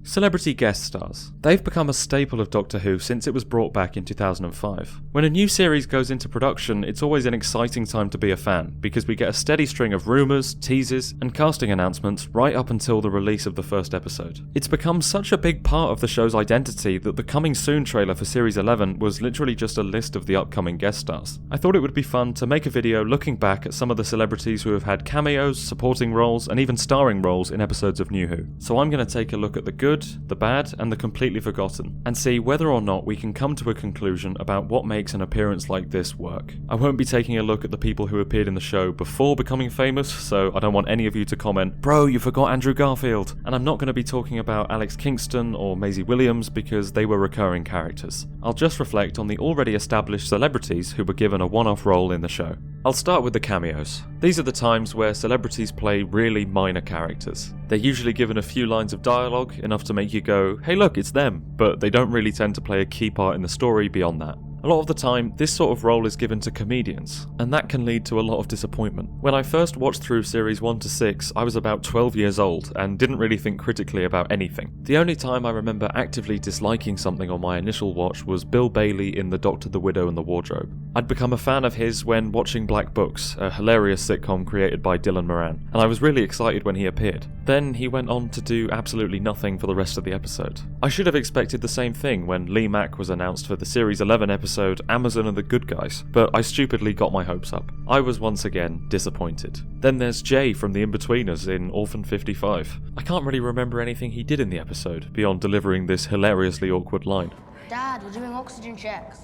Celebrity guest stars. They've become a staple of Doctor Who since it was brought back in 2005. When a new series goes into production, it's always an exciting time to be a fan, because we get a steady string of rumours, teases, and casting announcements right up until the release of the first episode. It's become such a big part of the show's identity that the Coming Soon trailer for Series 11 was literally just a list of the upcoming guest stars. I thought it would be fun to make a video looking back at some of the celebrities who have had cameos, supporting roles, and even starring roles in episodes of New Who. So I'm going to take a look at the good, the bad, and the completely forgotten, and see whether or not we can come to a conclusion about what makes an appearance like this work. I won't be taking a look at the people who appeared in the show before becoming famous, so I don't want any of you to comment, "Bro, you forgot Andrew Garfield." And I'm not going to be talking about Alex Kingston or Maisie Williams because they were recurring characters. I'll just reflect on the already established celebrities who were given a one-off role in the show. I'll start with the cameos. These are the times where celebrities play really minor characters. They're usually given a few lines of dialogue, enough to make you go, "Hey look, it's them," but they don't really tend to play a key part in the story beyond that. A lot of the time, this sort of role is given to comedians, and that can lead to a lot of disappointment. When I first watched through series 1 to 6, I was about 12 years old and didn't really think critically about anything. The only time I remember actively disliking something on my initial watch was Bill Bailey in The Doctor, the Widow and the Wardrobe. I'd become a fan of his when watching Black Books, a hilarious sitcom created by Dylan Moran, and I was really excited when he appeared. Then he went on to do absolutely nothing for the rest of the episode. I should have expected the same thing when Lee Mack was announced for the Series 11 episode Amazon and the Good Guys, but I stupidly got my hopes up. I was once again disappointed. Then there's Jay from The Inbetweeners in Orphan 55. I can't really remember anything he did in the episode, beyond delivering this hilariously awkward line. Dad, we're doing oxygen checks.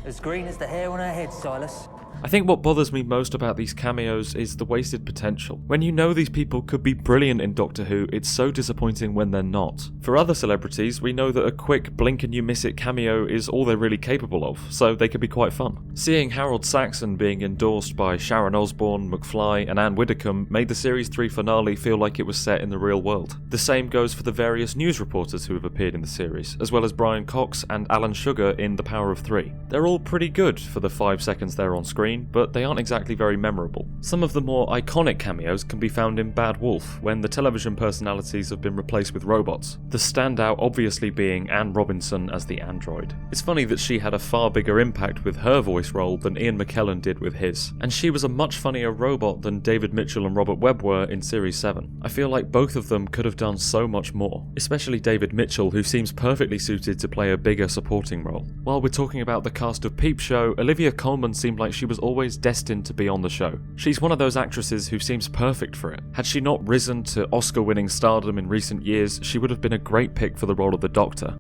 As green as the hair on her head, Silas. I think what bothers me most about these cameos is the wasted potential. When you know these people could be brilliant in Doctor Who, it's so disappointing when they're not. For other celebrities, we know that a quick blink and you miss it cameo is all they're really capable of, so they can be quite fun. Seeing Harold Saxon being endorsed by Sharon Osbourne, McFly, and Anne Widdecombe made the Series 3 finale feel like it was set in the real world. The same goes for the various news reporters who have appeared in the series, as well as Brian Cox and Alan Sugar in The Power of Three. They're all pretty good for the 5 seconds they're on screen, but they aren't exactly very memorable. Some of the more iconic cameos can be found in Bad Wolf, when the television personalities have been replaced with robots. The standout obviously being Anne Robinson as the android. It's funny that she had a far bigger impact with her voice role than Ian McKellen did with his, and she was a much funnier robot than David Mitchell and Robert Webb were in Series 7. I feel like both of them could have done so much more, especially David Mitchell, who seems perfectly suited to play a bigger supporting role. While we're talking about the cast of Peep Show, Olivia Colman seemed like she was always destined to be on the show. She's one of those actresses who seems perfect for it. Had she not risen to Oscar-winning stardom in recent years, she would have been a great pick for the role of the Doctor.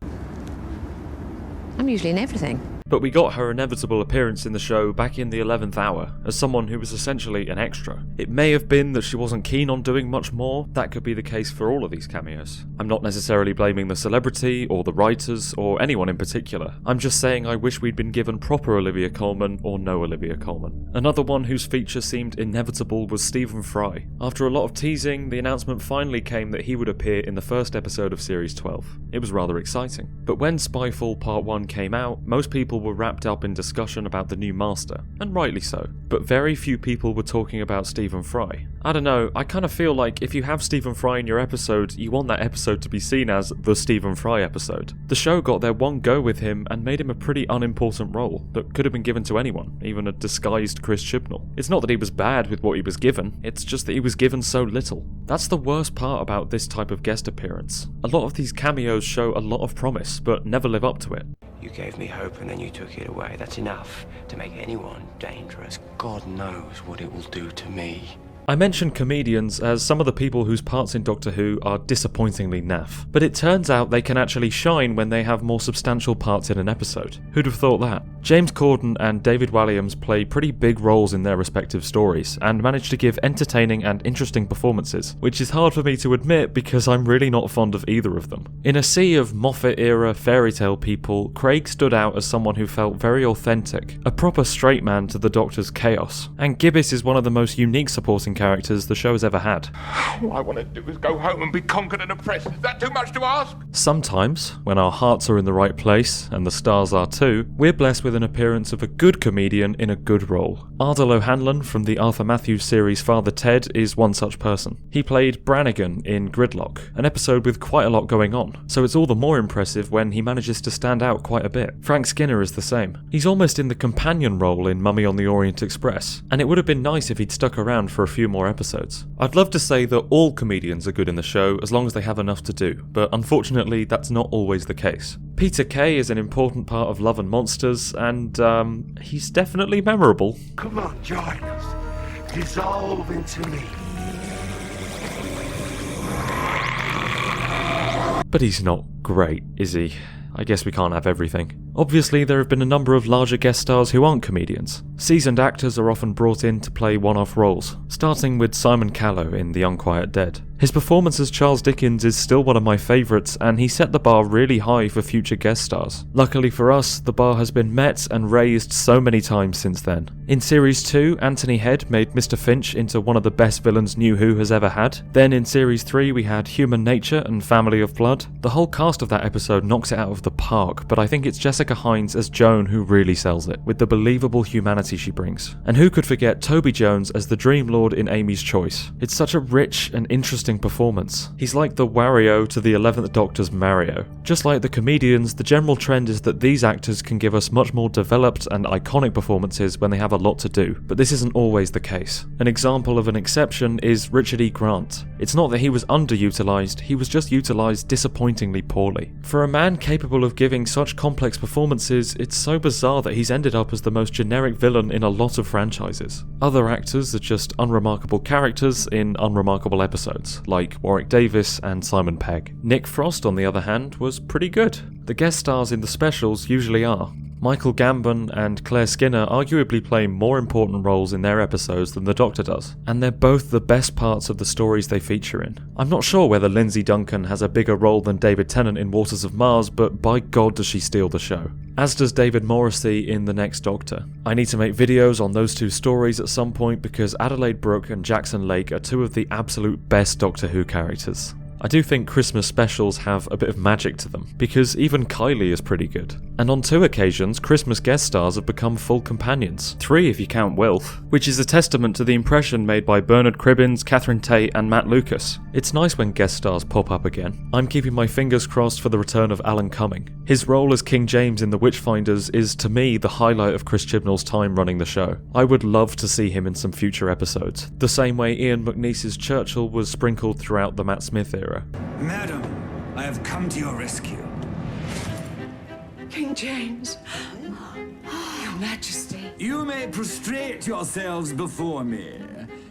I'm usually in everything. But we got her inevitable appearance in the show back in the 11th hour, as someone who was essentially an extra. It may have been that she wasn't keen on doing much more. That could be the case for all of these cameos. I'm not necessarily blaming the celebrity, or the writers, or anyone in particular. I'm just saying I wish we'd been given proper Olivia Colman, or no Olivia Colman. Another one whose feature seemed inevitable was Stephen Fry. After a lot of teasing, the announcement finally came that he would appear in the first episode of Series 12. It was rather exciting. But when Spyfall Part 1 came out, most people were wrapped up in discussion about the new master, and rightly so, but very few people were talking about Stephen Fry. I don't know, I kind of feel like if you have Stephen Fry in your episode, you want that episode to be seen as the Stephen Fry episode. The show got their one go with him and made him a pretty unimportant role that could have been given to anyone, even a disguised Chris Chibnall. It's not that he was bad with what he was given, it's just that he was given so little. That's the worst part about this type of guest appearance. A lot of these cameos show a lot of promise, but never live up to it. You gave me hope and then you took it away. That's enough to make anyone dangerous. God knows what it will do to me. I mentioned comedians as some of the people whose parts in Doctor Who are disappointingly naff, but it turns out they can actually shine when they have more substantial parts in an episode. Who'd have thought that? James Corden and David Walliams play pretty big roles in their respective stories, and manage to give entertaining and interesting performances, which is hard for me to admit because I'm really not fond of either of them. In a sea of Moffat-era fairy tale people, Craig stood out as someone who felt very authentic, a proper straight man to the Doctor's chaos, and Gibbis is one of the most unique supporting supporting characters the show has ever had. All I want to do is go home and be conquered and oppressed. Is that too much to ask? Sometimes, when our hearts are in the right place, and the stars are too, we're blessed with an appearance of a good comedian in a good role. Ardal O'Hanlon from the Arthur Matthews series Father Ted is one such person. He played Brannigan in Gridlock, an episode with quite a lot going on, so it's all the more impressive when he manages to stand out quite a bit. Frank Skinner is the same. He's almost in the companion role in Mummy on the Orient Express, and it would have been nice if he'd stuck around for a few more episodes. I'd love to say that all comedians are good in the show as long as they have enough to do, but unfortunately that's not always the case. Peter Kay is an important part of Love and Monsters, and he's definitely memorable. Come on, join us. Dissolve into me. But he's not great, is he? I guess we can't have everything. Obviously, there have been a number of larger guest stars who aren't comedians. Seasoned actors are often brought in to play one-off roles, starting with Simon Callow in The Unquiet Dead. His performance as Charles Dickens is still one of my favourites, and he set the bar really high for future guest stars. Luckily for us, the bar has been met and raised so many times since then. In Series 2, Anthony Head made Mr. Finch into one of the best villains New Who has ever had. Then in Series 3 we had Human Nature and Family of Blood. The whole cast of that episode knocks it out of the park, but I think it's Jessica Hines as Joan who really sells it, with the believable humanity she brings. And who could forget Toby Jones as the Dream Lord in Amy's Choice? It's such a rich and interesting performance. He's like the Wario to the 11th Doctor's Mario. Just like the comedians, the general trend is that these actors can give us much more developed and iconic performances when they have a lot to do, but this isn't always the case. An example of an exception is Richard E. Grant. It's not that he was underutilised, he was just utilised disappointingly poorly. For a man capable of giving such complex performances, it's so bizarre that he's ended up as the most generic villain in a lot of franchises. Other actors are just unremarkable characters in unremarkable episodes, like Warwick Davis and Simon Pegg. Nick Frost, on the other hand, was pretty good. The guest stars in the specials usually are. Michael Gambon and Claire Skinner arguably play more important roles in their episodes than the Doctor does, and they're both the best parts of the stories they feature in. I'm not sure whether Lindsay Duncan has a bigger role than David Tennant in Waters of Mars, but by God does she steal the show. As does David Morrissey in The Next Doctor. I need to make videos on those two stories at some point because Adelaide Brooke and Jackson Lake are two of the absolute best Doctor Who characters. I do think Christmas specials have a bit of magic to them, because even Kylie is pretty good. And on 2 occasions, Christmas guest stars have become full companions. 3 if you count Wilf, which is a testament to the impression made by Bernard Cribbins, Catherine Tate and Matt Lucas. It's nice when guest stars pop up again. I'm keeping my fingers crossed for the return of Alan Cumming. His role as King James in The Witchfinders is, to me, the highlight of Chris Chibnall's time running the show. I would love to see him in some future episodes, the same way Ian McNeece's Churchill was sprinkled throughout the Matt Smith era. Madam, I have come to your rescue. King James, Your Majesty. You may prostrate yourselves before me,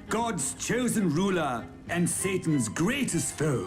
God's chosen ruler and Satan's greatest foe.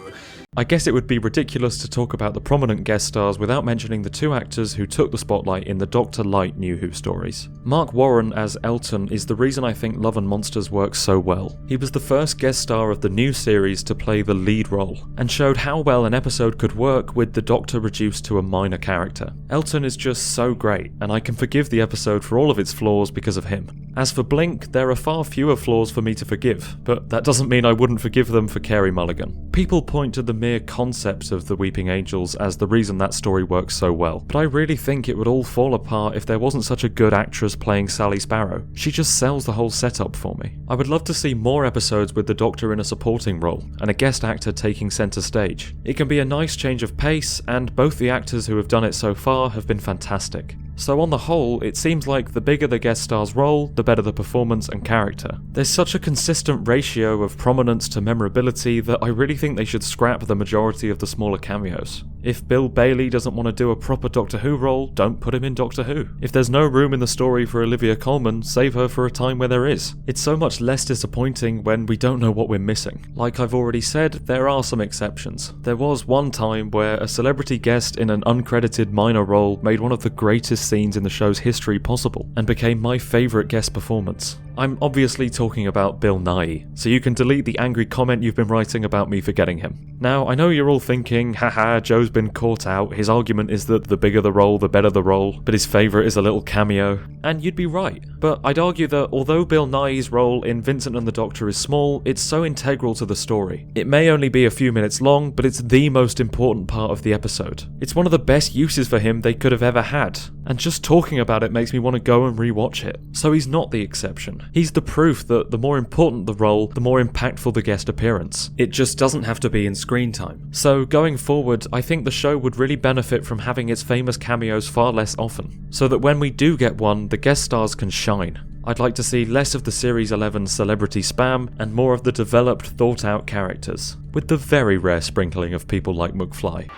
I guess it would be ridiculous to talk about the prominent guest stars without mentioning the 2 actors who took the spotlight in the Doctor Light New Who stories. Mark Warren as Elton is the reason I think Love and Monsters works so well. He was the first guest star of the new series to play the lead role, and showed how well an episode could work with the Doctor reduced to a minor character. Elton is just so great, and I can forgive the episode for all of its flaws because of him. As for Blink, there are far fewer flaws for me to forgive, but that doesn't mean I wouldn't forgive them for Carey Mulligan. People point to the mere concept of the Weeping Angels as the reason that story works so well, but I really think it would all fall apart if there wasn't such a good actress playing Sally Sparrow. She just sells the whole setup for me. I would love to see more episodes with the Doctor in a supporting role, and a guest actor taking centre stage. It can be a nice change of pace, and both the actors who have done it so far have been fantastic. So on the whole, it seems like the bigger the guest star's role, the better the performance and character. There's such a consistent ratio of prominence to memorability that I really think they should scrap the majority of the smaller cameos. If Bill Bailey doesn't want to do a proper Doctor Who role, don't put him in Doctor Who. If there's no room in the story for Olivia Colman, save her for a time where there is. It's so much less disappointing when we don't know what we're missing. Like I've already said, there are some exceptions. There was one time where a celebrity guest in an uncredited minor role made one of the greatest scenes in the show's history possible, and became my favourite guest performance. I'm obviously talking about Bill Nighy, so you can delete the angry comment you've been writing about me forgetting him. Now, I know you're all thinking, haha, Joe's been caught out. His argument is that the bigger the role, the better the role, but his favourite is a little cameo. And you'd be right. But I'd argue that although Bill Nighy's role in Vincent and the Doctor is small, it's so integral to the story. It may only be a few minutes long, but it's the most important part of the episode. It's one of the best uses for him they could have ever had. And just talking about it makes me want to go and rewatch it. So he's not the exception. He's the proof that the more important the role, the more impactful the guest appearance. It just doesn't have to be in screen time. So going forward, I think the show would really benefit from having its famous cameos far less often, so that when we do get one, the guest stars can shine. I'd like to see less of the Series 11 celebrity spam and more of the developed, thought-out characters, with the very rare sprinkling of people like McFly.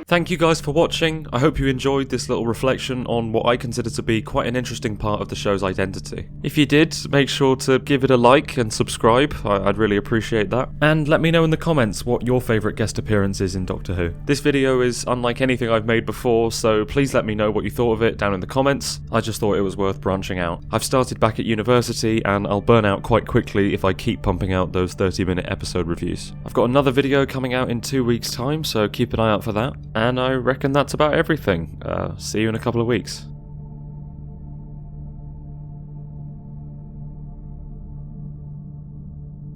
Thank you guys for watching. I hope you enjoyed this little reflection on what I consider to be quite an interesting part of the show's identity. If you did, make sure to give it a like and subscribe. I'd really appreciate that. And let me know in the comments what your favourite guest appearance is in Doctor Who. This video is unlike anything I've made before, so please let me know what you thought of it down in the comments. I just thought it was worth branching out. I've started back at university and I'll burn out quite quickly if I keep pumping out those 30-minute episode reviews. I've got another video coming out in 2 weeks' time, so keep an eye out for that. And I reckon that's about everything. See you in a couple of weeks.